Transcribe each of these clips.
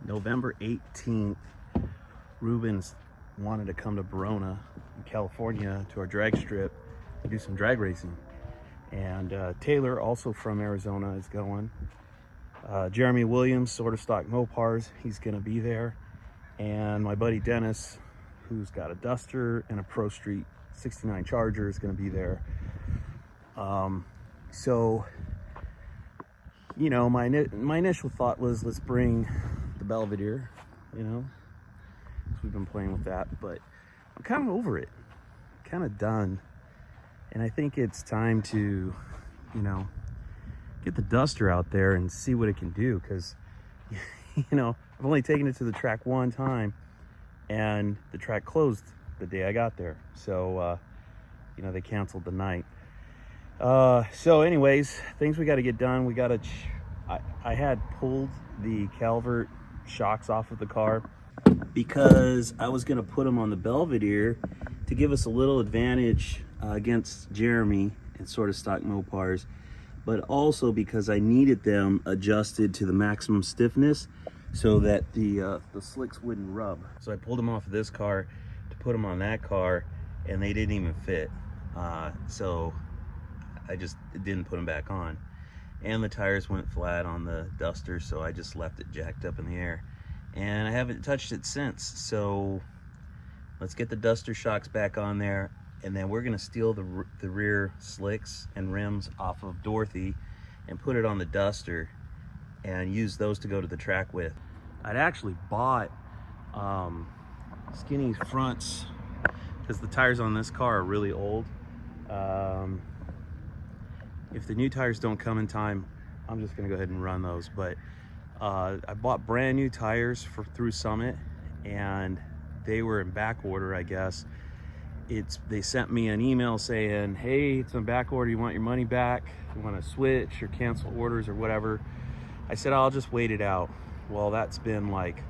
November 18th, Ruben's wanted to come to Verona, California, to our drag strip and do some drag racing. And Taylor, also from Arizona, is going. Jeremy Williams, Sort of Stock Mopars, he's gonna be there. And my buddy Dennis, who's got a Duster and a Pro Street 69 Charger, is gonna be there. So, you know, my initial thought was, let's bring the Belvedere, you know, so we've been playing with that, but I'm kind of over it, kind of done. And I think it's time to, you know, get the Duster out there and see what it can do, because, you know, I've only taken it to the track one time, and the track closed the day I got there. So, you know, they canceled the night. So anyways, things we got to get done. We got to, I had pulled the Calvert shocks off of the car because I was going to put them on the Belvedere to give us a little advantage against Jeremy and Sort of Stock Mopars, but also because I needed them adjusted to the maximum stiffness so that the slicks wouldn't rub. So I pulled them off of this car to put them on that car, and they didn't even fit. So I just didn't put them back on, and the tires went flat on the Duster, so I just left it jacked up in the air, and I haven't touched it since. So let's get the Duster shocks back on there, and then we're gonna steal the rear slicks and rims off of Dorothy and put it on the Duster and use those to go to the track with. I'd actually bought skinny fronts because the tires on this car are really old. If the new tires don't come in time, I'm just gonna go ahead and run those. But I bought brand new tires through Summit, and they were in back order, I guess. They sent me an email saying, hey, it's in back order, you want your money back, you want to switch or cancel orders or whatever. I said, I'll just wait it out. Well, that's been like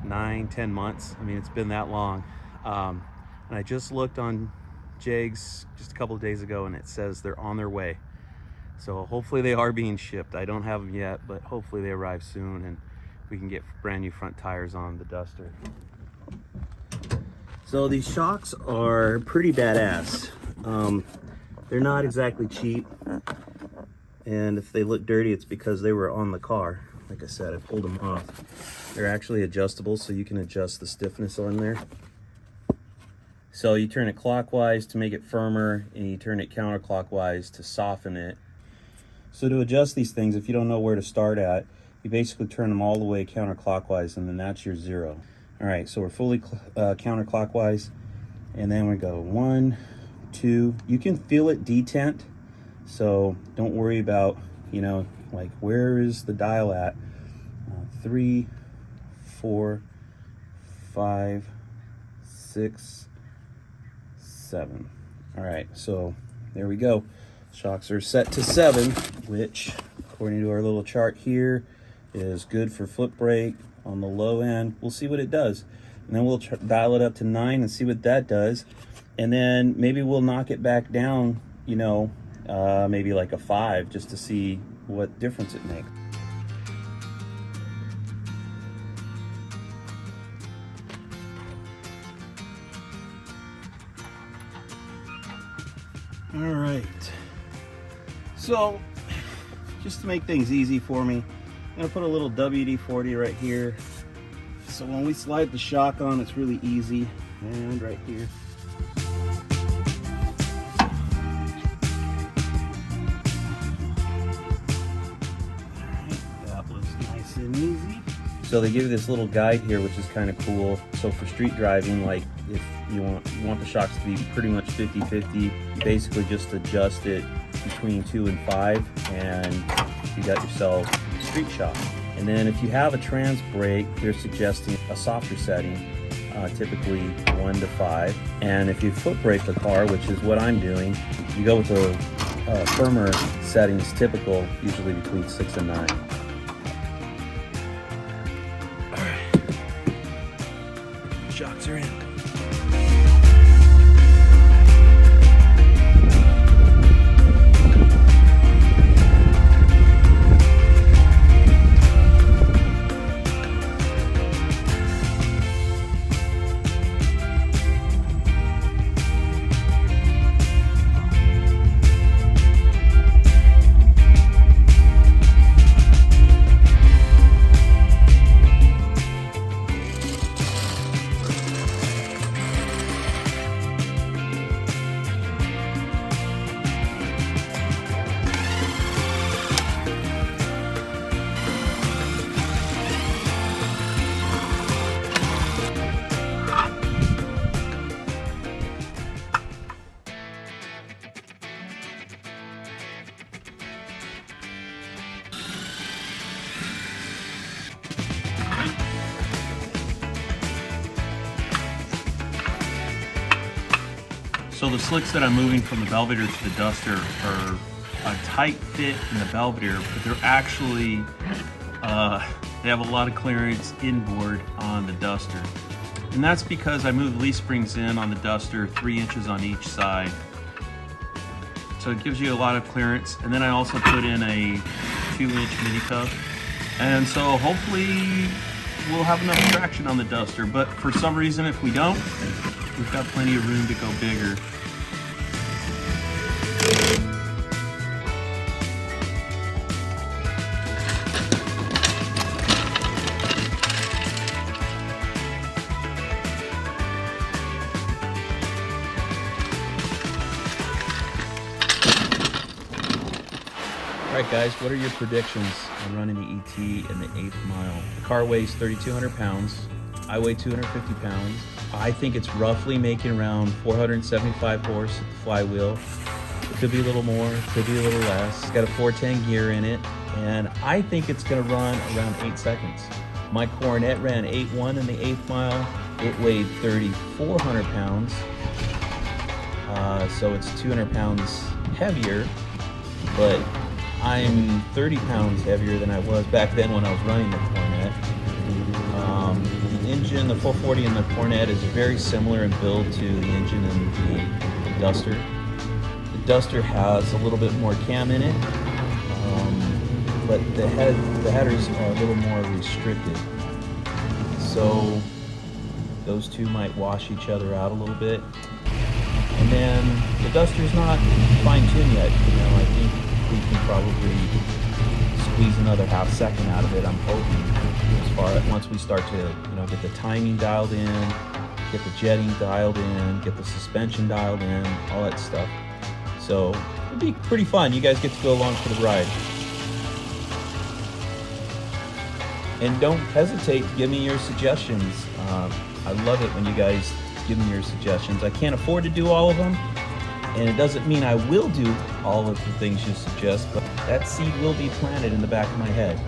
9-10 months. I mean, it's been that long. And I just looked on Jags just a couple of days ago, and it says they're on their way. So hopefully they are being shipped. I don't have them yet, but hopefully they arrive soon and we can get brand new front tires on the Duster. So these shocks are pretty badass. They're not exactly cheap, and if they look dirty, it's because they were on the car. Like I said, I pulled them off. They're actually adjustable, so you can adjust the stiffness on there. So you turn it clockwise to make it firmer, and you turn it counterclockwise to soften it. So to adjust these things, if you don't know where to start at, you basically turn them all the way counterclockwise, and then that's your 0. All right, so we're fully counterclockwise, and then we go 1, 2. You can feel it detent, so don't worry about, you know, like, where is the dial at? 3, 4, 5, 6, 7. All right, so there we go. Shocks are set to 7, which, according to our little chart here, is good for foot brake on the low end. We'll see what it does, and then we'll dial it up to 9 and see what that does, and then maybe we'll knock it back down, you know, maybe like a 5, just to see what difference it makes. All right, so just to make things easy for me, I'm gonna put a little WD-40 right here. So when we slide the shock on, it's really easy. And right here. All right, that was nice and easy. So they give you this little guide here, which is kind of cool. So for street driving, like if you want the shocks to be pretty much 50-50, you basically just adjust it between 2 and 5, and you got yourself a street shock. And then if you have a trans brake, they're suggesting a softer setting, typically 1 to 5. And if you foot brake the car, which is what I'm doing, you go with a firmer settings, typical, usually between 6 and 9. All right, shocks are in. So the slicks that I'm moving from the Belvedere to the Duster are a tight fit in the Belvedere, but they're actually, they have a lot of clearance inboard on the Duster. And that's because I moved the leaf springs in on the Duster 3 inches on each side. So it gives you a lot of clearance. And then I also put in a 2-inch mini cup. And so hopefully we'll have enough traction on the Duster, but for some reason, if we don't, we've got plenty of room to go bigger. Alright guys, what are your predictions on running the ET in the 8th mile? The car weighs 3,200 pounds. I weigh 250 pounds. I think it's roughly making around 475 horse at the flywheel. It could be a little more, it could be a little less. It's got a 410 gear in it, and I think it's going to run around 8 seconds. My Coronet ran 8.1 in the 8th mile. It weighed 3,400 pounds, so it's 200 pounds heavier, but I'm 30 pounds heavier than I was back then when I was running the Coronet. The engine, the 440 in the Coronet is very similar in build to the engine in the Duster. The Duster has a little bit more cam in it, but the headers are a little more restricted. So those two might wash each other out a little bit. And then the Duster's not fine-tuned yet. You know, I think we can probably squeeze another half second out of it, I'm hoping, as far as once we start to, you know, get the timing dialed in, get the jetting dialed in, get the suspension dialed in, all that stuff. So it'll be pretty fun. You guys get to go along for the ride. And don't hesitate to give me your suggestions. I love it when you guys give me your suggestions. I can't afford to do all of them, and it doesn't mean I will do all of the things you suggest, but that seed will be planted in the back of my head.